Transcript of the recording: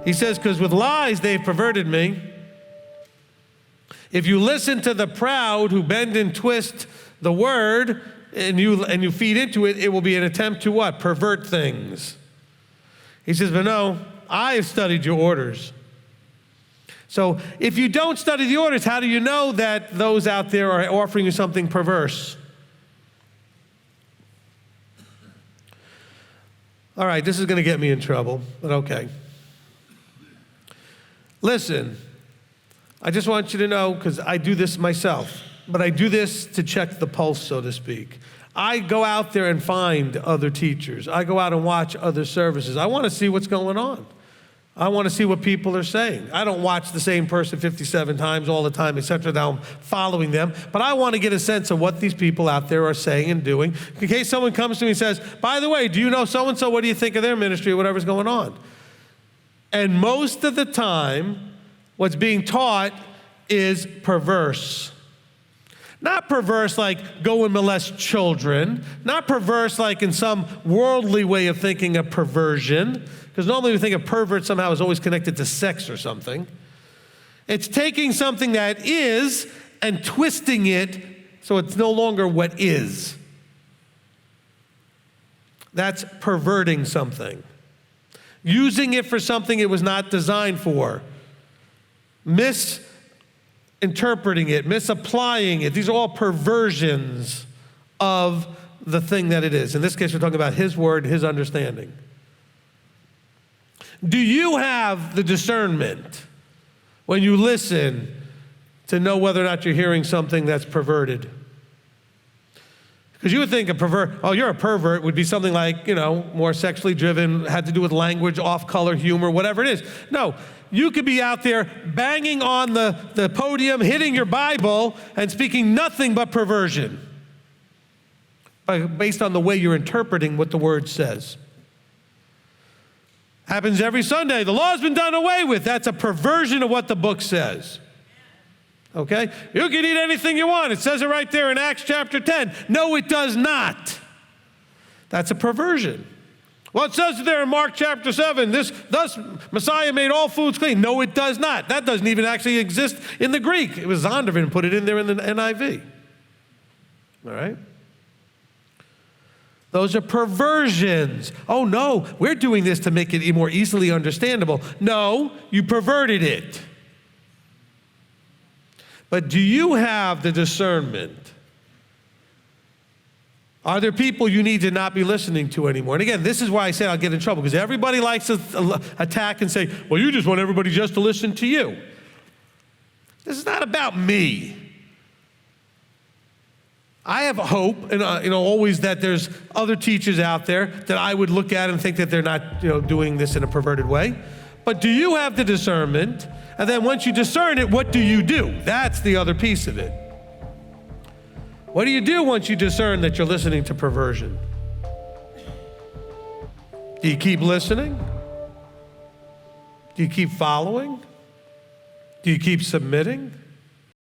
He says, because with lies they've perverted me. If you listen to the proud who bend and twist the word and you feed into it, it will be an attempt to what? Pervert things. He says, but no, I have studied your orders. So if you don't study the orders, how do you know that those out there are offering you something perverse? All right, this is going to get me in trouble, but okay. Listen, I just want you to know, because I do this myself, but I do this to check the pulse, so to speak. I go out there and find other teachers. I go out and watch other services. I want to see what's going on. I want to see what people are saying. I don't watch the same person 57 times all the time, etc. Now I'm following them, but I want to get a sense of what these people out there are saying and doing, in case someone comes to me and says, by the way, do you know so-and-so? What do you think of their ministry or whatever's going on? And most of the time, what's being taught is perverse. Not perverse like go and molest children. Not perverse like in some worldly way of thinking of perversion. Because normally we think of pervert somehow is always connected to sex or something. It's taking something that is and twisting it so it's no longer what is. That's perverting something. Using it for something it was not designed for. Misinterpreting it, misapplying it. These are all perversions of the thing that it is. In this case, we're talking about His word, His understanding. Do you have the discernment when you listen to know whether or not you're hearing something that's perverted? Because you would think a pervert, oh, you're a pervert, would be something like, more sexually driven, had to do with language, off-color humor, whatever it is. No, you could be out there banging on the podium, hitting your Bible, and speaking nothing but perversion based on the way you're interpreting what the Word says. Happens every Sunday. The law's been done away with. That's a perversion of what the book says. Okay? You can eat anything you want. It says it right there in Acts chapter 10. No, it does not. That's a perversion. Well, it says there in Mark chapter 7, thus Messiah made all foods clean. No, it does not. That doesn't even actually exist in the Greek. It was Zondervan put it in there in the NIV. All right? Those are perversions. Oh, no, we're doing this to make it more easily understandable. No, you perverted it. But do you have the discernment? Are there people you need to not be listening to anymore? And again, this is why I say I'll get in trouble, because everybody likes to attack and say, well, you just want everybody just to listen to you. This is not about me. I have hope, and always that there's other teachers out there that I would look at and think that they're not, doing this in a perverted way. But do you have the discernment? And then once you discern it, what do you do? That's the other piece of it. What do you do once you discern that you're listening to perversion? Do you keep listening? Do you keep following? Do you keep submitting?